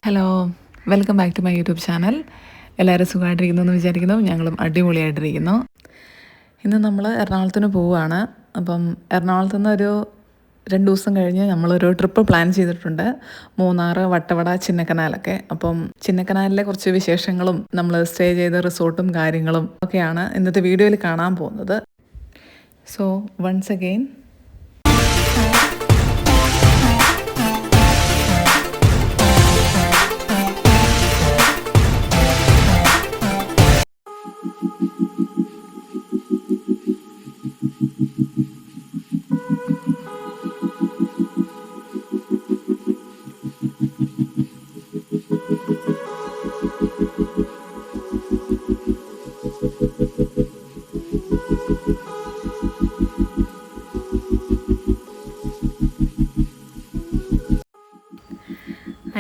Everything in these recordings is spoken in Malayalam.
Hello, welcome back to my YouTube channel. എല്ലാവരും സുഖമായിട്ടിരിക്കുന്നു എന്ന് വിചാരിക്കുന്നു. ഞങ്ങളും അടിപൊളിയായിട്ടിരിക്കുന്നു. ഇന്ന് നമ്മൾ എറണാകുളത്തിന് പോവുകയാണ്. അപ്പം എറണാകുളത്തു നിന്ന് ഒരു 2 ദിവസം കഴിഞ്ഞ് നമ്മളൊരു ട്രിപ്പ് പ്ലാൻ ചെയ്തിട്ടുണ്ട്. മൂന്നാർ, വട്ടവട, ചിന്നക്കനാലൊക്കെ. അപ്പം ചിന്നക്കനാലിലെ കുറച്ച് വിശേഷങ്ങളും നമ്മൾ സ്റ്റേ ചെയ്ത റിസോർട്ടും കാര്യങ്ങളും ഒക്കെയാണ് ഇന്നത്തെ വീഡിയോയിൽ കാണാൻ പോകുന്നത്. സോ വൺസ് അഗെയിൻ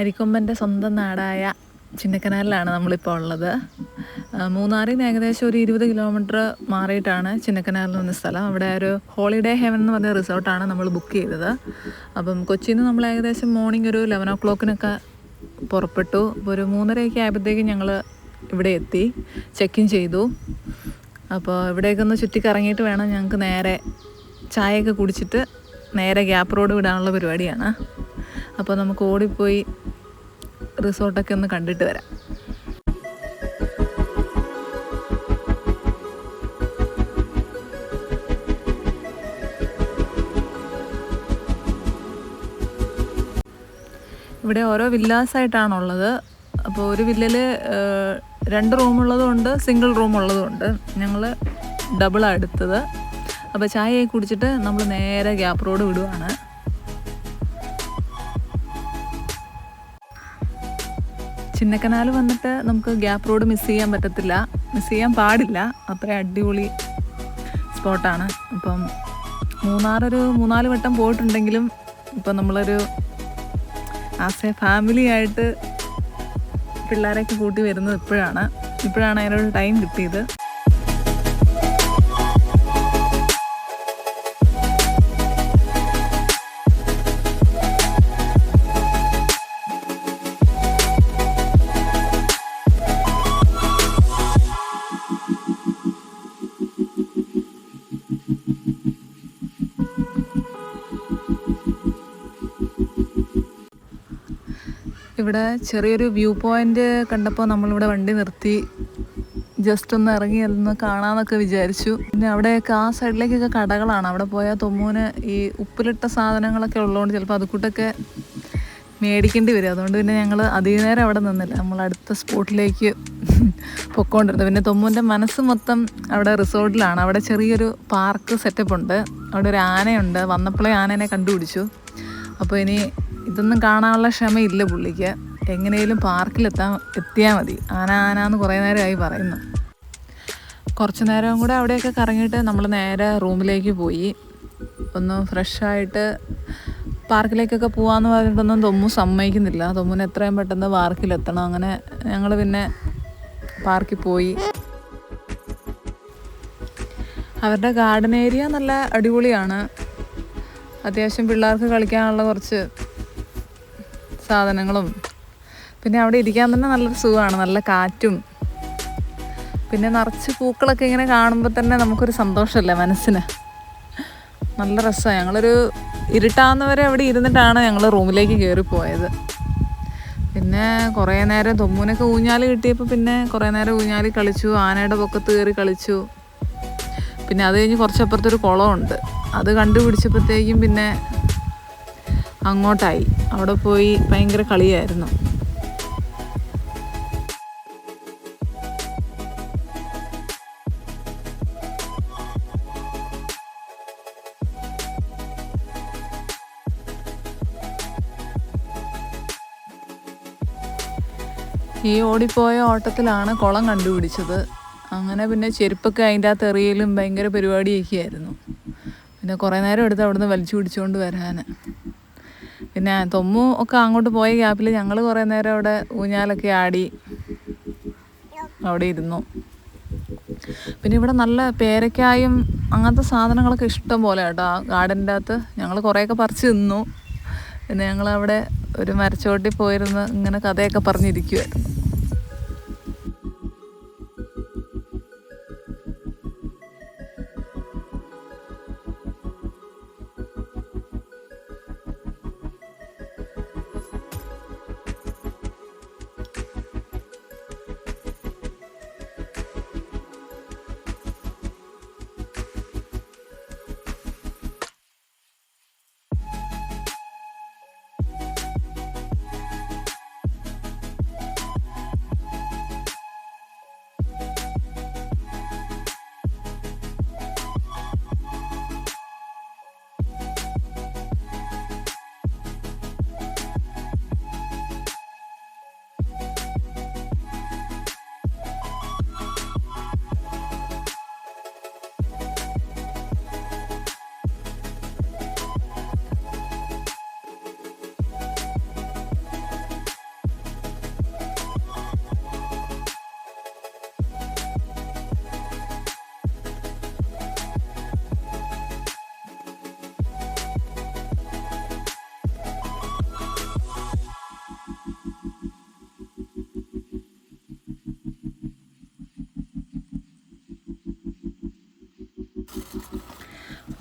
അരിക്കൊമ്പൻ്റെ സ്വന്തം നാടായ ചിന്നക്കനാലിലാണ് നമ്മളിപ്പോൾ ഉള്ളത്. മൂന്നാറിൽ നിന്ന് ഏകദേശം ഒരു 20 കിലോമീറ്റർ മാറിയിട്ടാണ് ചിന്നക്കനാലിൽ എന്ന സ്ഥലം. അവിടെ ഒരു ഹോളിഡേ ഹെവൻ എന്ന് പറഞ്ഞ റിസോർട്ടാണ് നമ്മൾ ബുക്ക് ചെയ്തത്. അപ്പം കൊച്ചിയിൽ നിന്ന് നമ്മൾ ഏകദേശം മോർണിംഗ് ഒരു 11 o'clock പുറപ്പെട്ടു. ഒരു 3:30 ആയപ്പോഴത്തേക്കും ഞങ്ങൾ ഇവിടെ എത്തി, ചെക്ക് ഇൻ ചെയ്തു. അപ്പോൾ ഇവിടേക്കൊന്ന് ചുറ്റിക്കറങ്ങിയിട്ട് വേണം ഞങ്ങൾക്ക് നേരെ ചായയൊക്കെ കുടിച്ചിട്ട് നേരെ ഗ്യാപ്പ് റോഡ് വിടാനുള്ള പരിപാടിയാണ്. അപ്പോൾ നമുക്ക് ഓടിപ്പോയി റിസോർട്ടൊക്കെ ഒന്ന് കണ്ടിട്ട് വരാം. ഇവിടെ ഓരോ വില്ലാസായിട്ടാണുള്ളത്. അപ്പോൾ ഒരു വില്ലയിൽ 2 റൂമുള്ളതുകൊണ്ട് സിംഗിൾ റൂമുള്ളതുകൊണ്ട് ഞങ്ങൾ ഡബിളാണ് എടുത്തത്. അപ്പോൾ ചായയൊക്കെ കുടിച്ചിട്ട് നമ്മൾ നേരെ ഗ്യാപ്പ് റോഡ് വിടുവാണ്. ചിന്നക്കനാൽ വന്നിട്ട് നമുക്ക് ഗ്യാപ്പ് റോഡ് മിസ് ചെയ്യാൻ പാടില്ല. അത്രയും അടിപൊളി സ്പോട്ടാണ്. അപ്പം മൂന്നാറൊരു 3-4 വട്ടം പോയിട്ടുണ്ടെങ്കിലും ഇപ്പം നമ്മളൊരു ആസ് എ ഫാമിലി ആയിട്ട് പിള്ളേരൊക്കെ കൂട്ടി വരുന്നത് ഇപ്പോഴാണ് അതിനൊരു ടൈം കിട്ടിയത്. ഇവിടെ ചെറിയൊരു വ്യൂ പോയിൻ്റ് കണ്ടപ്പോൾ നമ്മളിവിടെ വണ്ടി നിർത്തി ജസ്റ്റ് ഒന്ന് ഇറങ്ങി ഒന്ന് കാണാമെന്നൊക്കെ വിചാരിച്ചു. പിന്നെ അവിടെയൊക്കെ ആ സൈഡിലേക്കൊക്കെ കടകളാണ്. അവിടെ പോയാൽ തൊമ്മൂന് ഈ ഉപ്പിലിട്ട സാധനങ്ങളൊക്കെ ഉള്ളതുകൊണ്ട് ചിലപ്പോൾ അതുകൂട്ടൊക്കെ മേടിക്കേണ്ടി വരും. അതുകൊണ്ട് പിന്നെ ഞങ്ങൾ അധികം നേരം അവിടെ നിന്നില്ല, നമ്മൾ അടുത്ത സ്പോട്ടിലേക്ക് പൊയ്ക്കൊണ്ടിരുന്നത്. പിന്നെ തൊമ്മൂൻ്റെ മനസ്സ് മൊത്തം അവിടെ റിസോർട്ടിലാണ്. അവിടെ ചെറിയൊരു പാർക്ക് സെറ്റപ്പ് ഉണ്ട്. അവിടെ ഒരു ആനയുണ്ട്. വന്നപ്പോഴേ ആനേനെ കണ്ടുപിടിച്ചു. അപ്പോൾ ഇനി ഇതൊന്നും കാണാനുള്ള ക്ഷമയില്ല പുള്ളിക്ക്. എങ്ങനെയും പാർക്കിലെത്തിയാൽ മതി. ആന കുറേ നേരമായി പറയുന്നു. കുറച്ച് നേരം കൂടെ അവിടെയൊക്കെ കറങ്ങിയിട്ട് നമ്മൾ നേരെ റൂമിലേക്ക് പോയി. ഒന്ന് ഫ്രഷായിട്ട് പാർക്കിലേക്കൊക്കെ പോകാമെന്ന് പറഞ്ഞിട്ടൊന്നും തൊമ്മു സമ്മതിക്കുന്നില്ല. തൊമ്മുന് എത്രയും പെട്ടെന്ന് പാർക്കിലെത്തണം. അങ്ങനെ ഞങ്ങൾ പിന്നെ പാർക്കിൽ പോയി. അവരുടെ ഗാർഡൻ ഏരിയ നല്ല അടിപൊളിയാണ്. അത്യാവശ്യം പിള്ളേർക്ക് കളിക്കാനുള്ള കുറച്ച് സാധനങ്ങളും, പിന്നെ അവിടെ ഇരിക്കാൻ തന്നെ നല്ലൊരു സുഖമാണ്. നല്ല കാറ്റും, പിന്നെ നിറച്ച് പൂക്കളൊക്കെ ഇങ്ങനെ കാണുമ്പോൾ തന്നെ നമുക്കൊരു സന്തോഷമല്ലേ മനസ്സിന്. നല്ല രസമാണ്. ഞങ്ങളൊരു ഇരുട്ടാവുന്നവരെ അവിടെ ഇരുന്നിട്ടാണ് ഞങ്ങൾ റൂമിലേക്ക് കയറിപ്പോയത്. പിന്നെ കുറേ നേരം തൊമ്മൂനൊക്കെ ഊഞ്ഞാൽ കിട്ടിയപ്പോൾ പിന്നെ കുറേ നേരം ഊഞ്ഞാൽ കളിച്ചു. ആനയുടെ പൊക്കത്ത് കയറി കളിച്ചു. പിന്നെ അത് കഴിഞ്ഞ് കുറച്ചപ്പുറത്തൊരു കുളമുണ്ട്. അത് കണ്ടുപിടിച്ചപ്പോഴത്തേക്കും പിന്നെ അങ്ങോട്ടായി. അവിടെ പോയി ഭയങ്കര കളിയായിരുന്നു. ഈ ഓടിപ്പോയ ഓട്ടത്തിലാണ് കുളം കണ്ടുപിടിച്ചത്. അങ്ങനെ പിന്നെ ചെരുപ്പൊക്കെ അതിൻ്റെ അകത്ത് എറിയലും ഭയങ്കര പരിപാടിയൊക്കെ ആയിരുന്നു. പിന്നെ കുറേ നേരം എടുത്ത് അവിടുന്ന് വലിച്ചു പിടിച്ചുകൊണ്ട് വരാൻ. പിന്നെ തൊമ്മു ഒക്കെ അങ്ങോട്ട് പോയ ഗ്യാപ്പിൽ ഞങ്ങൾ കുറേ നേരം അവിടെ ഊഞ്ഞാലൊക്കെ ആടി അവിടെ ഇരുന്നു. പിന്നെ ഇവിടെ നല്ല പേരക്കായും അങ്ങനത്തെ സാധനങ്ങളൊക്കെ ഇഷ്ടം പോലെ കേട്ടോ. ആ ഗാർഡൻ്റെ അകത്ത് ഞങ്ങൾ കുറേയൊക്കെ പറിച്ച് തിന്നു. പിന്നെ ഞങ്ങളവിടെ ഒരു മരച്ചോട്ടിൽ പോയിരുന്ന് ഇങ്ങനെ കഥയൊക്കെ പറഞ്ഞിരിക്കുമായിരുന്നു.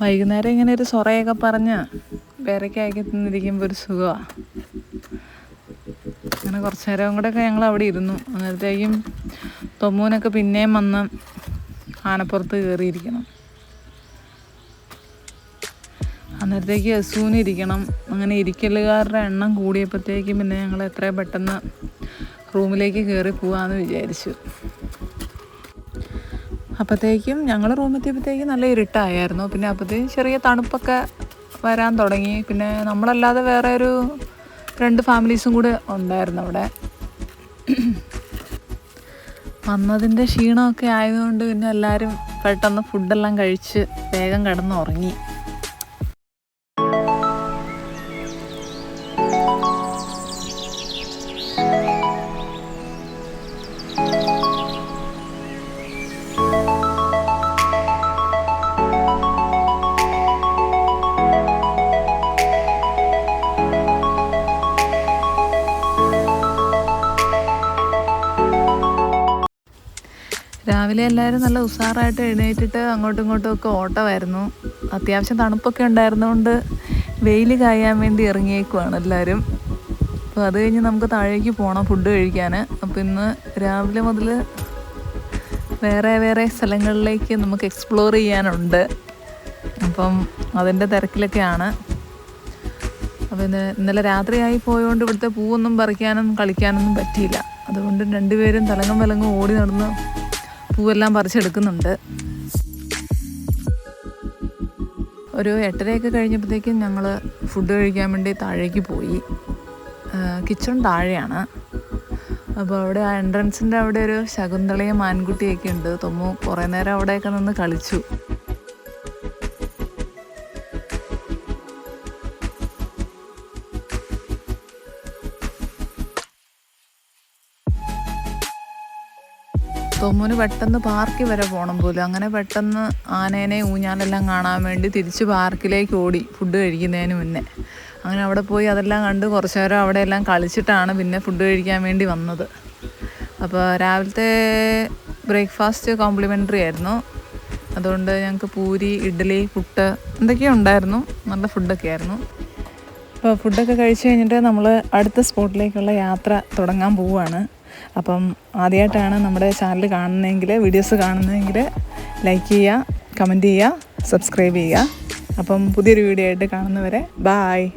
വൈകുന്നേരം ഇങ്ങനെ ഒരു സൊറയൊക്കെ പറഞ്ഞ് പേരയ്ക്കാക്കി തിന്നിരിക്കുമ്പോൾ ഒരു സുഖമാണ്. അങ്ങനെ കുറച്ച് നേരം കൂടെയൊക്കെ ഞങ്ങൾ അവിടെ ഇരുന്നു. അന്നേരത്തേക്കും തൊമ്മൂനൊക്കെ പിന്നെയും വന്ന് ആനപ്പുറത്ത് കയറിയിരിക്കണം. അന്നേരത്തേക്ക് യസൂന് ഇരിക്കണം. അങ്ങനെ ഇരിക്കലുകാരുടെ എണ്ണം കൂടിയപ്പോഴത്തേക്കും പിന്നെ ഞങ്ങൾ എത്രയും പെട്ടെന്ന് റൂമിലേക്ക് കയറി പോകാമെന്ന് വിചാരിച്ചു. അപ്പോഴത്തേക്കും ഞങ്ങൾ റൂമെത്തിയപ്പോഴത്തേക്കും നല്ല ഇരുട്ടായിരുന്നു. പിന്നെ അപ്പോഴത്തേക്കും ചെറിയ തണുപ്പൊക്കെ വരാൻ തുടങ്ങി. പിന്നെ നമ്മളല്ലാതെ വേറെ ഒരു 2 ഫാമിലീസും കൂടെ ഉണ്ടായിരുന്നു അവിടെ. വന്നതിൻ്റെ ക്ഷീണമൊക്കെ ആയതുകൊണ്ട് പിന്നെ എല്ലാവരും പെട്ടെന്ന് ഫുഡെല്ലാം കഴിച്ച് വേഗം കിടന്നുറങ്ങി. രാവിലെ എല്ലാവരും നല്ല ഉഷാറായിട്ട് എഴുന്നേറ്റിട്ട് അങ്ങോട്ടും ഇങ്ങോട്ടും ഒക്കെ ഓട്ടമായിരുന്നു. അത്യാവശ്യം തണുപ്പൊക്കെ ഉണ്ടായിരുന്നതുകൊണ്ട് വെയിൽ കായാൻ വേണ്ടി ഇറങ്ങിയേക്കുവാണ് എല്ലാവരും. അപ്പോൾ അത് കഴിഞ്ഞ് നമുക്ക് താഴേക്ക് പോകണം ഫുഡ് കഴിക്കാൻ. അപ്പോൾ ഇന്ന് രാവിലെ മുതൽ വേറെ സ്ഥലങ്ങളിലേക്ക് നമുക്ക് എക്സ്പ്ലോർ ചെയ്യാനുണ്ട്. അപ്പം അതിൻ്റെ തിരക്കിലൊക്കെയാണ്. അപ്പോൾ ഇന്നലെ രാത്രിയായി പോയതുകൊണ്ട് ഇവിടുത്തെ പൂവൊന്നും പറിക്കാനും കളിക്കാനൊന്നും പറ്റിയില്ല. അതുകൊണ്ട് 2 പേരും തലങ്ങും ഓടി നടന്ന് പൂവെല്ലാം പറിച്ചെടുക്കുന്നുണ്ട്. ഒരു 8:30 കഴിഞ്ഞപ്പോഴത്തേക്കും ഞങ്ങൾ ഫുഡ് കഴിക്കാൻ വേണ്ടി താഴേക്ക് പോയി. കിച്ചൺ താഴെയാണ്. അപ്പോൾ അവിടെ ആ എൻട്രൻസിൻ്റെ അവിടെ ഒരു ശകുന്തളയും മാൻകുട്ടിയൊക്കെ ഉണ്ട്. തൊമ്മു കുറേ നേരം അവിടെയൊക്കെ നിന്ന് കളിച്ചു. തൊമ്മുന് പെട്ടെന്ന് പാർക്കിൽ വരെ പോകണം പോലും. അങ്ങനെ പെട്ടെന്ന് ആനേനെ ഊഞ്ഞാലെല്ലാം കാണാൻ വേണ്ടി തിരിച്ച് പാർക്കിലേക്ക് ഓടി ഫുഡ് കഴിക്കുന്നതിന് മുന്നേ. അങ്ങനെ അവിടെ പോയി അതെല്ലാം കണ്ട് കുറച്ച് നേരം അവിടെ എല്ലാം കളിച്ചിട്ടാണ് പിന്നെ ഫുഡ് കഴിക്കാൻ വേണ്ടി വന്നത്. അപ്പോൾ രാവിലത്തെ ബ്രേക്ക്ഫാസ്റ്റ് കോംപ്ലിമെൻ്ററി ആയിരുന്നു. അതുകൊണ്ട് ഞങ്ങൾക്ക് പൂരി, ഇഡ്ഡലി, പുട്ട് എന്തൊക്കെയോ ഉണ്ടായിരുന്നു. നല്ല ഫുഡൊക്കെ ആയിരുന്നു. അപ്പോൾ ഫുഡൊക്കെ കഴിച്ച് കഴിഞ്ഞിട്ട് നമ്മൾ അടുത്ത സ്പോട്ടിലേക്കുള്ള യാത്ര തുടങ്ങാൻ പോവുകയാണ്. അപ്പം ആദ്യമായിട്ടാണ് നമ്മുടെ ചാനൽ കാണുന്നതെങ്കിൽ, വീഡിയോസ് കാണുന്നതെങ്കിൽ ലൈക്ക് ചെയ്യുക, കമൻറ്റ് ചെയ്യുക, സബ്സ്ക്രൈബ് ചെയ്യുക. അപ്പം പുതിയൊരു വീഡിയോ ആയിട്ട് കാണുന്നവരെ ബായ്.